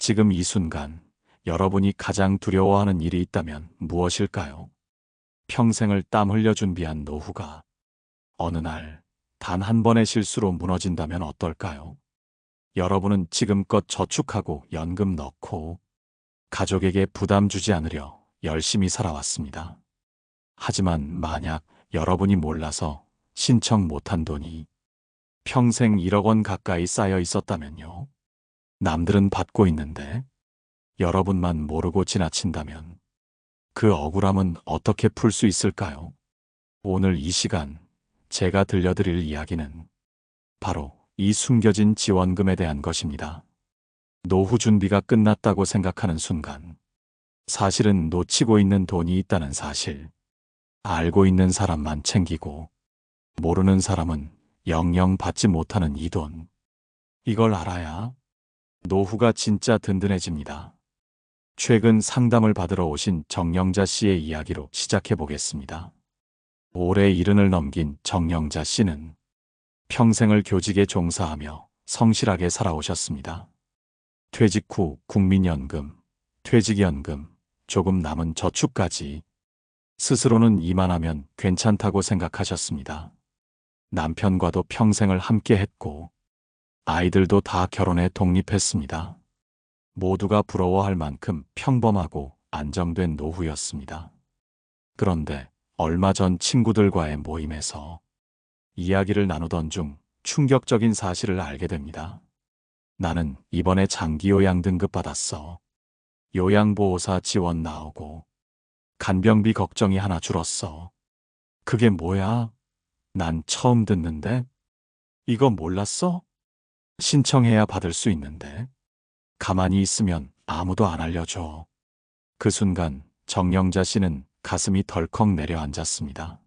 지금 이 순간 여러분이 가장 두려워하는 일이 있다면 무엇일까요? 평생을 땀 흘려 준비한 노후가 어느 날 단 한 번의 실수로 무너진다면 어떨까요? 여러분은 지금껏 저축하고 연금 넣고 가족에게 부담 주지 않으려 열심히 살아왔습니다. 하지만 만약 여러분이 몰라서 신청 못한 돈이 평생 1억 원 가까이 쌓여 있었다면요. 남들은 받고 있는데 여러분만 모르고 지나친다면 그 억울함은 어떻게 풀 수 있을까요? 오늘 이 시간 제가 들려드릴 이야기는 바로 이 숨겨진 지원금에 대한 것입니다. 노후 준비가 끝났다고 생각하는 순간 사실은 놓치고 있는 돈이 있다는 사실. 알고 있는 사람만 챙기고 모르는 사람은 영영 받지 못하는 이 돈. 이걸 알아야 노후가 진짜 든든해집니다. 최근 상담을 받으러 오신 정영자 씨의 이야기로 시작해 보겠습니다. 올해 70을 넘긴 정영자 씨는 평생을 교직에 종사하며 성실하게 살아오셨습니다. 퇴직 후 국민연금, 퇴직연금, 조금 남은 저축까지 스스로는 이만하면 괜찮다고 생각하셨습니다. 남편과도 평생을 함께 했고 아이들도 다 결혼해 독립했습니다. 모두가 부러워할 만큼 평범하고 안정된 노후였습니다. 그런데 얼마 전 친구들과의 모임에서 이야기를 나누던 중 충격적인 사실을 알게 됩니다. 나는 이번에 장기요양 등급 받았어. 요양보호사 지원 나오고 간병비 걱정이 하나 줄었어. 그게 뭐야? 난 처음 듣는데? 이거 몰랐어? 신청해야 받을 수 있는데. 가만히 있으면 아무도 안 알려줘. 그 순간 정영자 씨는 가슴이 덜컥 내려앉았습니다.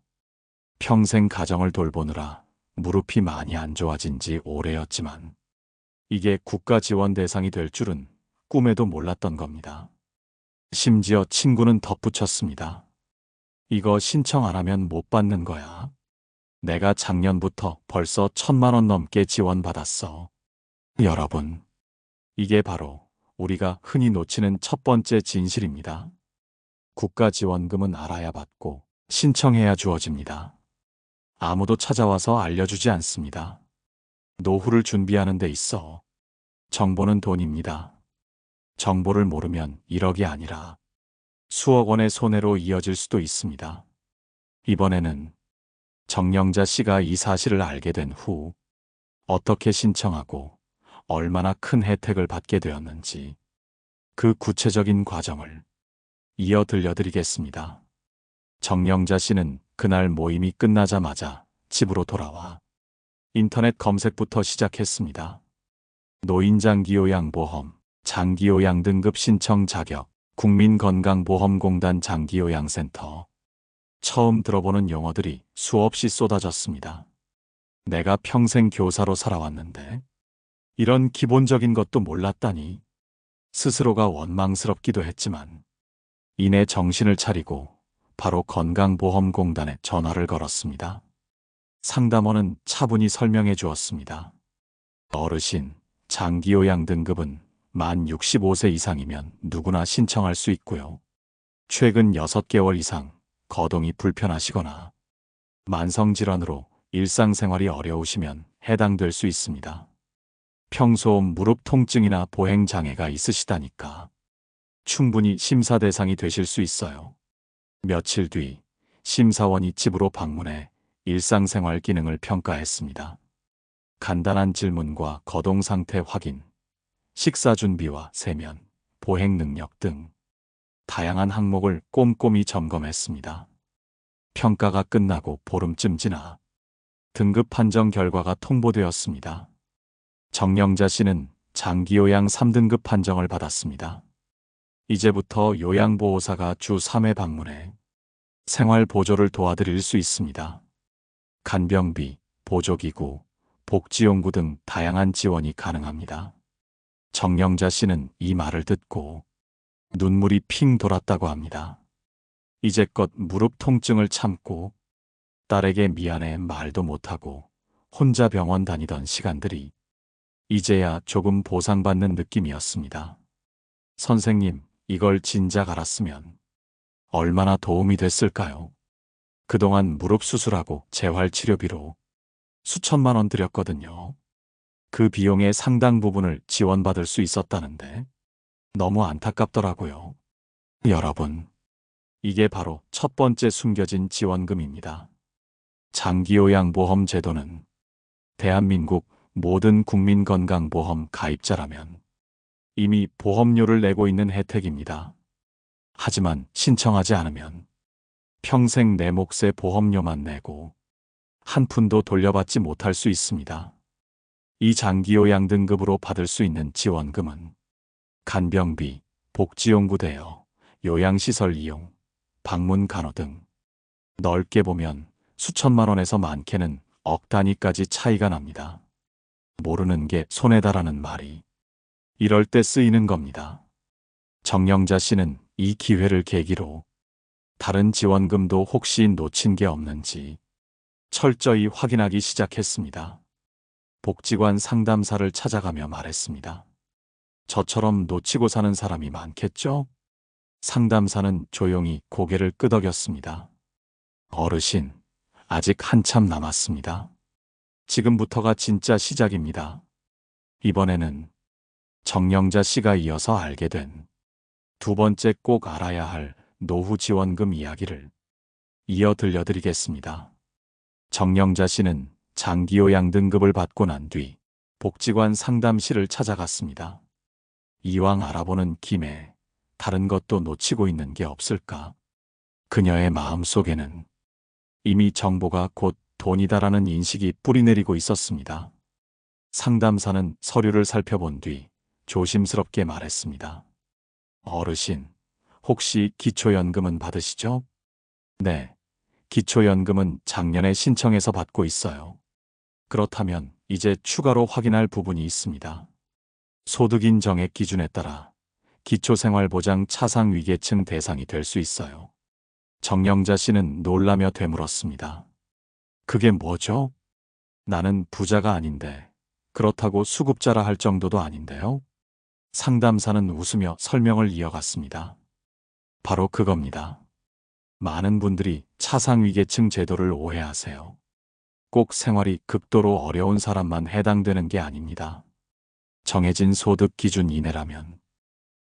평생 가정을 돌보느라 무릎이 많이 안 좋아진 지 오래였지만 이게 국가 지원 대상이 될 줄은 꿈에도 몰랐던 겁니다. 심지어 친구는 덧붙였습니다. 이거 신청 안 하면 못 받는 거야. 내가 작년부터 벌써 1,000만 원 넘게 지원받았어. 여러분, 이게 바로 우리가 흔히 놓치는 첫 번째 진실입니다. 국가 지원금은 알아야 받고 신청해야 주어집니다. 아무도 찾아와서 알려주지 않습니다. 노후를 준비하는 데 있어 정보는 돈입니다. 정보를 모르면 1억이 아니라 수억 원의 손해로 이어질 수도 있습니다. 이번에는 정영자 씨가 이 사실을 알게 된 후 어떻게 신청하고 얼마나 큰 혜택을 받게 되었는지 그 구체적인 과정을 이어 들려드리겠습니다. 정영자 씨는 그날 모임이 끝나자마자 집으로 돌아와 인터넷 검색부터 시작했습니다. 노인장기요양보험, 장기요양 등급 신청 자격, 국민건강보험공단 장기요양센터. 처음 들어보는 용어들이 수없이 쏟아졌습니다. 내가 평생 교사로 살아왔는데 이런 기본적인 것도 몰랐다니 스스로가 원망스럽기도 했지만 이내 정신을 차리고 바로 건강보험공단에 전화를 걸었습니다. 상담원은 차분히 설명해 주었습니다. 어르신, 장기요양 등급은 만 65세 이상이면 누구나 신청할 수 있고요. 최근 6개월 이상 거동이 불편하시거나 만성질환으로 일상생활이 어려우시면 해당될 수 있습니다. 평소 무릎 통증이나 보행장애가 있으시다니까 충분히 심사 대상이 되실 수 있어요. 며칠 뒤 심사원이 집으로 방문해 일상생활 기능을 평가했습니다. 간단한 질문과 거동 상태 확인, 식사 준비와 세면, 보행 능력 등 다양한 항목을 꼼꼼히 점검했습니다. 평가가 끝나고 보름쯤 지나 등급 판정 결과가 통보되었습니다. 정영자 씨는 장기요양 3등급 판정을 받았습니다. 이제부터 요양보호사가 주 3회 방문해 생활 보조를 도와드릴 수 있습니다. 간병비, 보조기구, 복지용구 등 다양한 지원이 가능합니다. 정영자 씨는 이 말을 듣고 눈물이 핑 돌았다고 합니다. 이제껏 무릎 통증을 참고 딸에게 미안해 말도 못하고 혼자 병원 다니던 시간들이 이제야 조금 보상받는 느낌이었습니다. 선생님, 이걸 진작 알았으면 얼마나 도움이 됐을까요? 그동안 무릎 수술하고 재활 치료비로 수천만 원 들였거든요. 그 비용의 상당 부분을 지원받을 수 있었다는데 너무 안타깝더라고요. 여러분, 이게 바로 첫 번째 숨겨진 지원금입니다. 장기요양보험 제도는 대한민국 모든 국민건강보험 가입자라면 이미 보험료를 내고 있는 혜택입니다. 하지만 신청하지 않으면 평생 내 몫의 보험료만 내고 한 푼도 돌려받지 못할 수 있습니다. 이 장기요양 등급으로 받을 수 있는 지원금은 간병비, 복지용구 대여, 요양시설 이용, 방문 간호 등 넓게 보면 수천만 원에서 많게는 억 단위까지 차이가 납니다. 모르는 게 손해다라는 말이 이럴 때 쓰이는 겁니다. 정영자 씨는 이 기회를 계기로 다른 지원금도 혹시 놓친 게 없는지 철저히 확인하기 시작했습니다. 복지관 상담사를 찾아가며 말했습니다. 저처럼 놓치고 사는 사람이 많겠죠? 상담사는 조용히 고개를 끄덕였습니다. 어르신, 아직 한참 남았습니다. 지금부터가 진짜 시작입니다. 이번에는 정영자 씨가 이어서 알게 된 두 번째 꼭 알아야 할 노후 지원금 이야기를 이어 들려드리겠습니다. 정영자 씨는 장기요양 등급을 받고 난 뒤 복지관 상담실을 찾아갔습니다. 이왕 알아보는 김에 다른 것도 놓치고 있는 게 없을까? 그녀의 마음속에는 이미 정보가 곧 돈이다라는 인식이 뿌리내리고 있었습니다. 상담사는 서류를 살펴본 뒤 조심스럽게 말했습니다. 어르신, 혹시 기초연금은 받으시죠? 네, 기초연금은 작년에 신청해서 받고 있어요. 그렇다면 이제 추가로 확인할 부분이 있습니다. 소득인 정액 기준에 따라 기초생활보장 차상위계층 대상이 될 수 있어요. 정영자 씨는 놀라며 되물었습니다. 그게 뭐죠? 나는 부자가 아닌데 그렇다고 수급자라 할 정도도 아닌데요? 상담사는 웃으며 설명을 이어갔습니다. 바로 그겁니다. 많은 분들이 차상위계층 제도를 오해하세요. 꼭 생활이 극도로 어려운 사람만 해당되는 게 아닙니다. 정해진 소득 기준 이내라면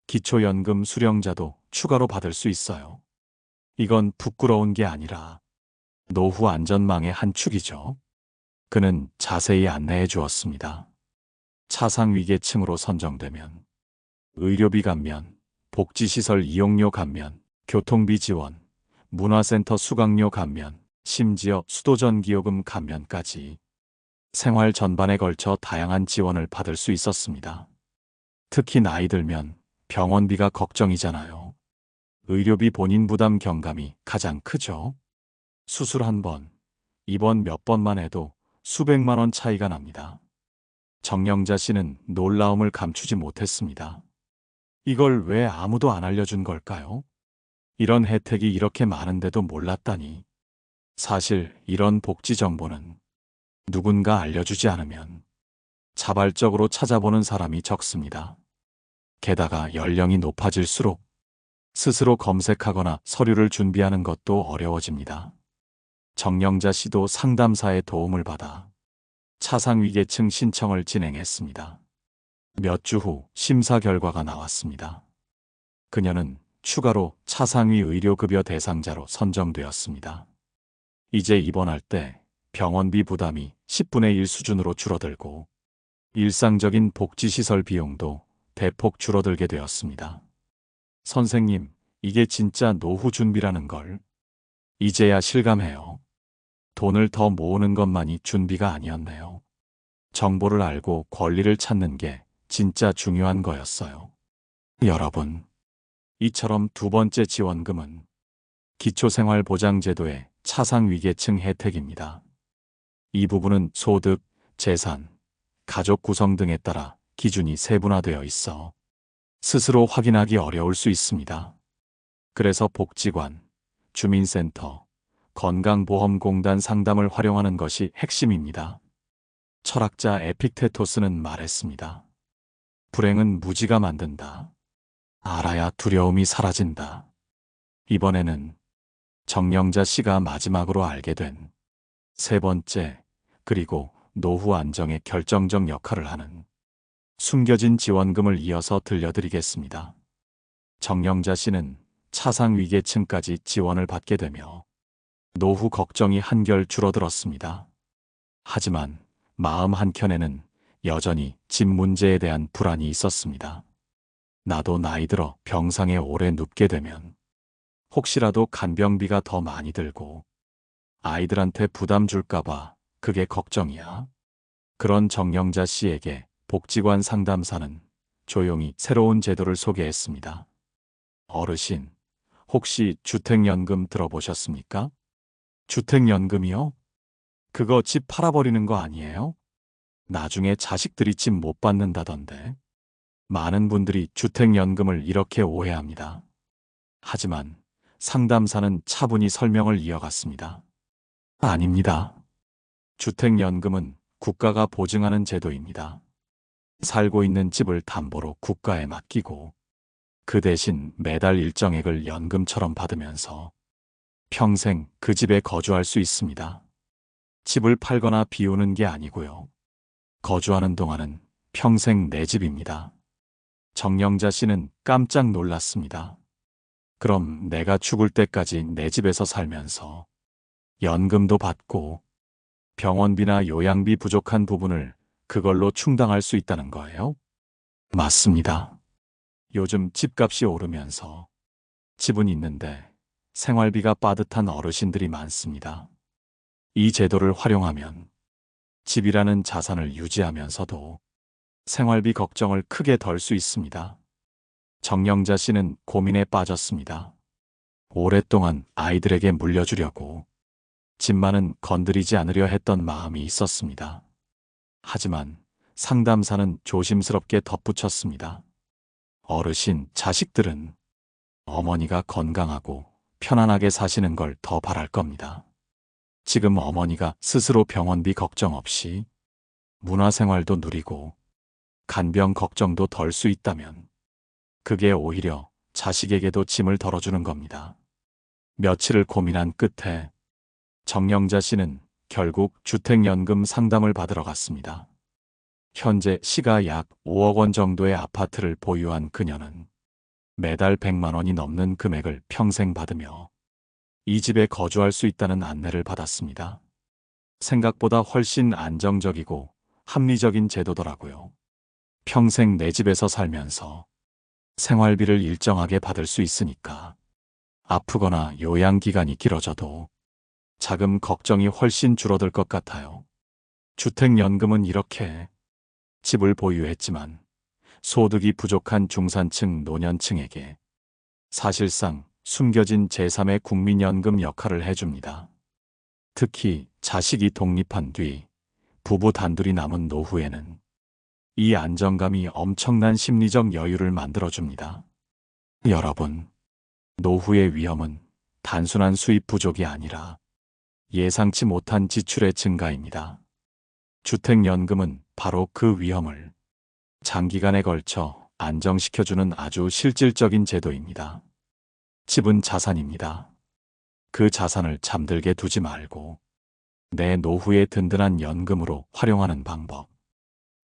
기초연금 수령자도 추가로 받을 수 있어요. 이건 부끄러운 게 아니라 노후 안전망의 한 축이죠. 그는 자세히 안내해 주었습니다. 차상위계층으로 선정되면 의료비 감면, 복지시설 이용료 감면, 교통비 지원, 문화센터 수강료 감면, 심지어 수도전기요금 감면까지 생활 전반에 걸쳐 다양한 지원을 받을 수 있었습니다. 특히 나이 들면 병원비가 걱정이잖아요. 의료비 본인 부담 경감이 가장 크죠. 수술 한 번, 입원 몇 번만 해도 수백만 원 차이가 납니다. 정영자 씨는 놀라움을 감추지 못했습니다. 이걸 왜 아무도 안 알려준 걸까요? 이런 혜택이 이렇게 많은데도 몰랐다니. 사실 이런 복지 정보는 누군가 알려주지 않으면 자발적으로 찾아보는 사람이 적습니다. 게다가 연령이 높아질수록 스스로 검색하거나 서류를 준비하는 것도 어려워집니다. 정영자 씨도 상담사의 도움을 받아 차상위계층 신청을 진행했습니다. 몇 주 후 심사 결과가 나왔습니다. 그녀는 추가로 차상위 의료급여 대상자로 선정되었습니다. 이제 입원할 때 병원비 부담이 10분의 1 수준으로 줄어들고 일상적인 복지시설 비용도 대폭 줄어들게 되었습니다. 선생님, 이게 진짜 노후 준비라는 걸 이제야 실감해요. 돈을 더 모으는 것만이 준비가 아니었네요. 정보를 알고 권리를 찾는 게 진짜 중요한 거였어요. 여러분, 이처럼 두 번째 지원금은 기초생활보장제도의 차상위계층 혜택입니다. 이 부분은 소득, 재산, 가족 구성 등에 따라 기준이 세분화되어 있어 스스로 확인하기 어려울 수 있습니다. 그래서 복지관, 주민센터, 건강보험공단 상담을 활용하는 것이 핵심입니다. 철학자 에픽테토스는 말했습니다. 불행은 무지가 만든다. 알아야 두려움이 사라진다. 이번에는 정영자 씨가 마지막으로 알게 된 세 번째, 그리고 노후 안정의 결정적 역할을 하는 숨겨진 지원금을 이어서 들려드리겠습니다. 정영자 씨는 차상위계층까지 지원을 받게 되며 노후 걱정이 한결 줄어들었습니다. 하지만 마음 한켠에는 여전히 집 문제에 대한 불안이 있었습니다. 나도 나이 들어 병상에 오래 눕게 되면 혹시라도 간병비가 더 많이 들고 아이들한테 부담 줄까봐 그게 걱정이야. 그런 정영자 씨에게 복지관 상담사는 조용히 새로운 제도를 소개했습니다. 어르신, 혹시 주택연금 들어보셨습니까? 주택연금이요? 그거 집 팔아버리는 거 아니에요? 나중에 자식들이 집 못 받는다던데. 많은 분들이 주택연금을 이렇게 오해합니다. 하지만 상담사는 차분히 설명을 이어갔습니다. 아닙니다. 주택연금은 국가가 보증하는 제도입니다. 살고 있는 집을 담보로 국가에 맡기고 그 대신 매달 일정액을 연금처럼 받으면서 평생 그 집에 거주할 수 있습니다. 집을 팔거나 비우는 게 아니고요. 거주하는 동안은 평생 내 집입니다. 정영자 씨는 깜짝 놀랐습니다. 그럼 내가 죽을 때까지 내 집에서 살면서 연금도 받고 병원비나 요양비 부족한 부분을 그걸로 충당할 수 있다는 거예요? 맞습니다. 요즘 집값이 오르면서 집은 있는데 생활비가 빠듯한 어르신들이 많습니다. 이 제도를 활용하면 집이라는 자산을 유지하면서도 생활비 걱정을 크게 덜 수 있습니다. 정영자 씨는 고민에 빠졌습니다. 오랫동안 아이들에게 물려주려고 집만은 건드리지 않으려 했던 마음이 있었습니다. 하지만 상담사는 조심스럽게 덧붙였습니다. 어르신, 자식들은 어머니가 건강하고 편안하게 사시는 걸 더 바랄 겁니다. 지금 어머니가 스스로 병원비 걱정 없이 문화생활도 누리고 간병 걱정도 덜 수 있다면 그게 오히려 자식에게도 짐을 덜어주는 겁니다. 며칠을 고민한 끝에 정영자 씨는 결국 주택연금 상담을 받으러 갔습니다. 현재 시가 약 5억 원 정도의 아파트를 보유한 그녀는 매달 100만 원이 넘는 금액을 평생 받으며 이 집에 거주할 수 있다는 안내를 받았습니다. 생각보다 훨씬 안정적이고 합리적인 제도더라고요. 평생 내 집에서 살면서 생활비를 일정하게 받을 수 있으니까 아프거나 요양기간이 길어져도 자금 걱정이 훨씬 줄어들 것 같아요. 주택연금은 이렇게 집을 보유했지만 소득이 부족한 중산층 노년층에게 사실상 숨겨진 제3의 국민연금 역할을 해줍니다. 특히 자식이 독립한 뒤 부부 단둘이 남은 노후에는 이 안정감이 엄청난 심리적 여유를 만들어줍니다. 여러분, 노후의 위험은 단순한 수입 부족이 아니라 예상치 못한 지출의 증가입니다. 주택연금은 바로 그 위험을 장기간에 걸쳐 안정시켜주는 아주 실질적인 제도입니다. 집은 자산입니다. 그 자산을 잠들게 두지 말고 내 노후의 든든한 연금으로 활용하는 방법.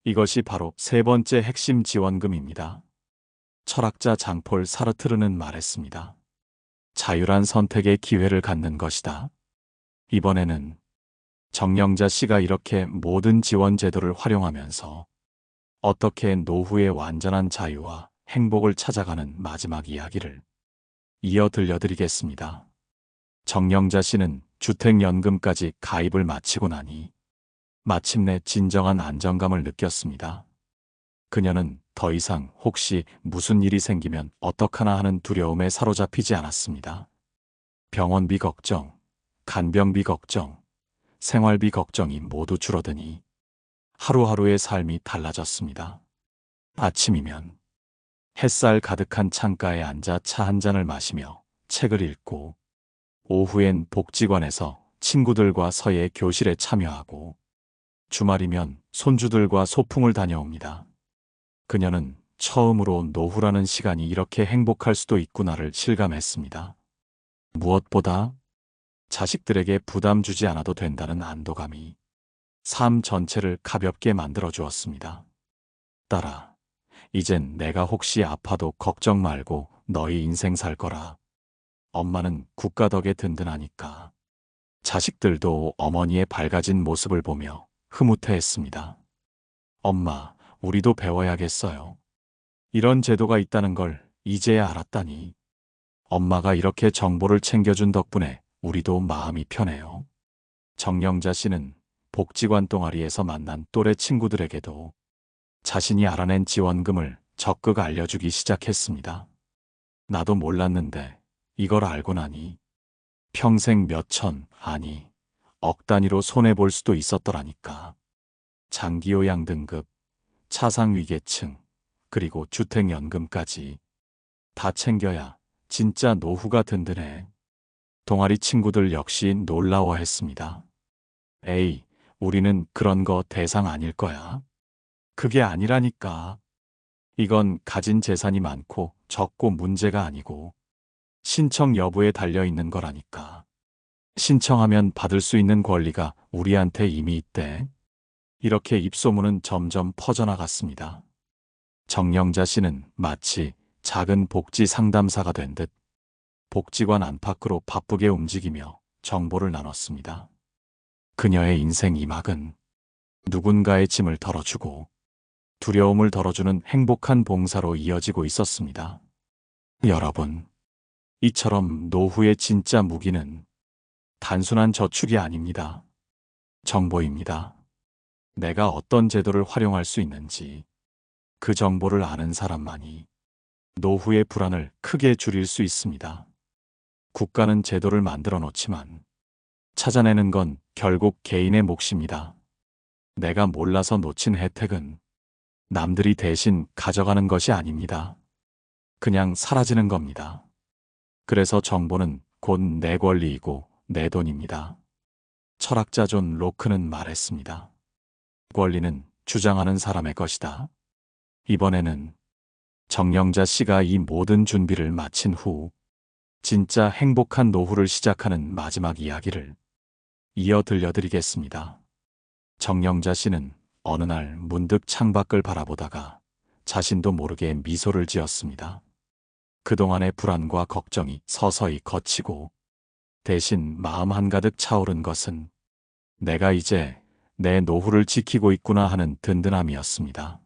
이것이 바로 세 번째 핵심 지원금입니다. 철학자 장폴 사르트르는 말했습니다. 자유란 선택의 기회를 갖는 것이다. 이번에는 정영자 씨가 이렇게 모든 지원 제도를 활용하면서 어떻게 노후의 완전한 자유와 행복을 찾아가는 마지막 이야기를 이어 들려드리겠습니다. 정영자 씨는 주택연금까지 가입을 마치고 나니 마침내 진정한 안정감을 느꼈습니다. 그녀는 더 이상 혹시 무슨 일이 생기면 어떡하나 하는 두려움에 사로잡히지 않았습니다. 병원비 걱정, 간병비 걱정, 생활비 걱정이 모두 줄어드니 하루하루의 삶이 달라졌습니다. 아침이면 햇살 가득한 창가에 앉아 차 한 잔을 마시며 책을 읽고 오후엔 복지관에서 친구들과 서예 교실에 참여하고 주말이면 손주들과 소풍을 다녀옵니다. 그녀는 처음으로 노후라는 시간이 이렇게 행복할 수도 있구나를 실감했습니다. 무엇보다 자식들에게 부담 주지 않아도 된다는 안도감이 삶 전체를 가볍게 만들어 주었습니다. 딸아, 이젠 내가 혹시 아파도 걱정 말고 너희 인생 살 거라. 엄마는 국가 덕에 든든하니까. 자식들도 어머니의 밝아진 모습을 보며 흐뭇해했습니다. 엄마, 우리도 배워야겠어요. 이런 제도가 있다는 걸 이제야 알았다니. 엄마가 이렇게 정보를 챙겨준 덕분에 우리도 마음이 편해요. 정영자 씨는 복지관 동아리에서 만난 또래 친구들에게도 자신이 알아낸 지원금을 적극 알려주기 시작했습니다. 나도 몰랐는데 이걸 알고 나니 평생 몇 천, 아니, 억 단위로 손해볼 수도 있었더라니까. 장기요양 등급, 차상위계층, 그리고 주택연금까지 다 챙겨야 진짜 노후가 든든해. 동아리 친구들 역시 놀라워했습니다. 에이, 우리는 그런 거 대상 아닐 거야. 그게 아니라니까. 이건 가진 재산이 많고 적고 문제가 아니고 신청 여부에 달려있는 거라니까. 신청하면 받을 수 있는 권리가 우리한테 이미 있대. 이렇게 입소문은 점점 퍼져나갔습니다. 정영자 씨는 마치 작은 복지 상담사가 된 듯 복지관 안팎으로 바쁘게 움직이며 정보를 나눴습니다. 그녀의 인생 이막은 누군가의 짐을 덜어주고 두려움을 덜어주는 행복한 봉사로 이어지고 있었습니다. 여러분, 이처럼 노후의 진짜 무기는 단순한 저축이 아닙니다. 정보입니다. 내가 어떤 제도를 활용할 수 있는지 그 정보를 아는 사람만이 노후의 불안을 크게 줄일 수 있습니다. 국가는 제도를 만들어 놓지만 찾아내는 건 결국 개인의 몫입니다. 내가 몰라서 놓친 혜택은 남들이 대신 가져가는 것이 아닙니다. 그냥 사라지는 겁니다. 그래서 정보는 곧 내 권리이고 내 돈입니다. 철학자 존 로크는 말했습니다. 권리는 주장하는 사람의 것이다. 이번에는 정영자 씨가 이 모든 준비를 마친 후 진짜 행복한 노후를 시작하는 마지막 이야기를 이어 들려드리겠습니다. 정영자 씨는 어느 날 문득 창밖을 바라보다가 자신도 모르게 미소를 지었습니다. 그동안의 불안과 걱정이 서서히 걷히고 대신 마음 한가득 차오른 것은 내가 이제 내 노후를 지키고 있구나 하는 든든함이었습니다.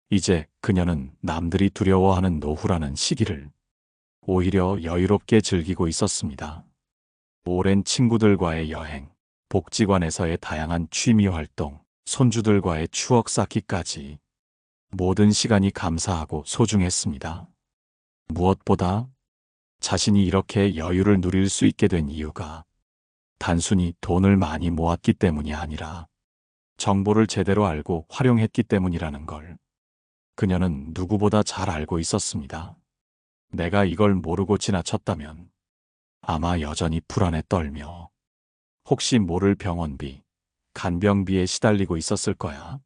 이제 그녀는 남들이 두려워하는 노후라는 시기를 오히려 여유롭게 즐기고 있었습니다. 오랜 친구들과의 여행, 복지관에서의 다양한 취미 활동, 손주들과의 추억 쌓기까지 모든 시간이 감사하고 소중했습니다. 무엇보다 자신이 이렇게 여유를 누릴 수 있게 된 이유가 단순히 돈을 많이 모았기 때문이 아니라 정보를 제대로 알고 활용했기 때문이라는 걸 그녀는 누구보다 잘 알고 있었습니다. 내가 이걸 모르고 지나쳤다면 아마 여전히 불안에 떨며 혹시 모를 병원비, 간병비에 시달리고 있었을 거야.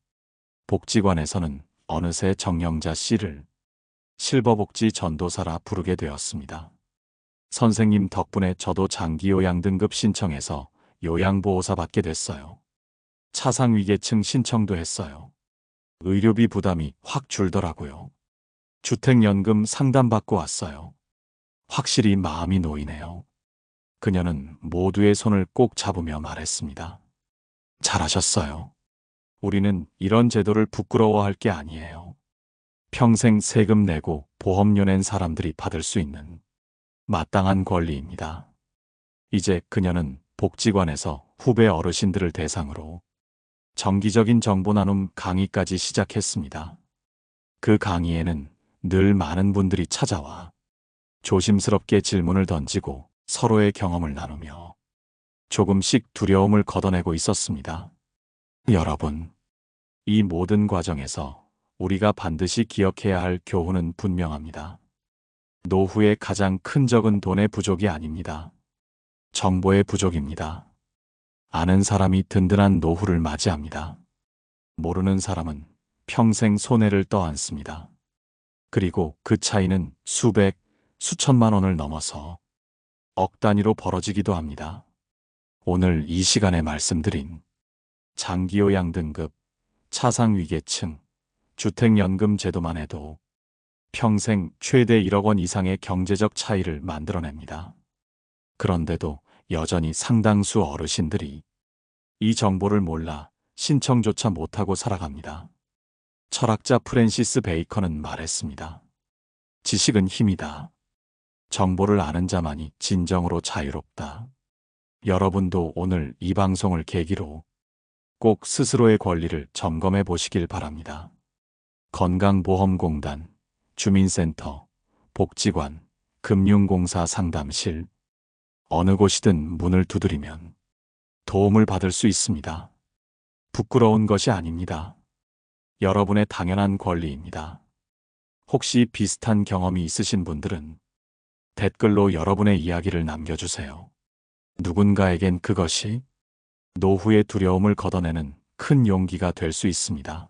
복지관에서는 어느새 정영자 씨를 실버복지 전도사라 부르게 되었습니다. 선생님 덕분에 저도 장기요양 등급 신청해서 요양보호사 받게 됐어요. 차상위계층 신청도 했어요. 의료비 부담이 확 줄더라고요. 주택연금 상담받고 왔어요. 확실히 마음이 놓이네요. 그녀는 모두의 손을 꼭 잡으며 말했습니다. 잘하셨어요. 우리는 이런 제도를 부끄러워할 게 아니에요. 평생 세금 내고 보험료 낸 사람들이 받을 수 있는 마땅한 권리입니다. 이제 그녀는 복지관에서 후배 어르신들을 대상으로 정기적인 정보 나눔 강의까지 시작했습니다. 그 강의에는 늘 많은 분들이 찾아와 조심스럽게 질문을 던지고 서로의 경험을 나누며 조금씩 두려움을 걷어내고 있었습니다. 여러분, 이 모든 과정에서 우리가 반드시 기억해야 할 교훈은 분명합니다. 노후의 가장 큰 적은 돈의 부족이 아닙니다. 정보의 부족입니다. 아는 사람이 든든한 노후를 맞이합니다. 모르는 사람은 평생 손해를 떠안습니다. 그리고 그 차이는 수백, 수천만 원을 넘어서 억 단위로 벌어지기도 합니다. 오늘 이 시간에 말씀드린 장기요양 등급, 차상위계층, 주택연금 제도만 해도 평생 최대 1억 원 이상의 경제적 차이를 만들어냅니다. 그런데도 여전히 상당수 어르신들이 이 정보를 몰라 신청조차 못하고 살아갑니다. 철학자 프랜시스 베이컨은 말했습니다. 지식은 힘이다. 정보를 아는 자만이 진정으로 자유롭다. 여러분도 오늘 이 방송을 계기로 꼭 스스로의 권리를 점검해 보시길 바랍니다. 건강보험공단, 주민센터, 복지관, 금융공사 상담실, 어느 곳이든 문을 두드리면 도움을 받을 수 있습니다. 부끄러운 것이 아닙니다. 여러분의 당연한 권리입니다. 혹시 비슷한 경험이 있으신 분들은 댓글로 여러분의 이야기를 남겨주세요. 누군가에겐 그것이 노후의 두려움을 걷어내는 큰 용기가 될 수 있습니다.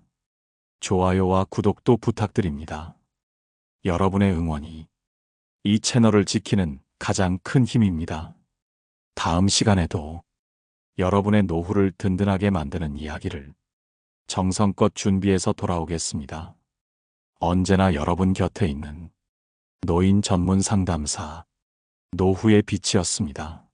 좋아요와 구독도 부탁드립니다. 여러분의 응원이 이 채널을 지키는 가장 큰 힘입니다. 다음 시간에도 여러분의 노후를 든든하게 만드는 이야기를 정성껏 준비해서 돌아오겠습니다. 언제나 여러분 곁에 있는 노인 전문 상담사 노후의 빛이었습니다.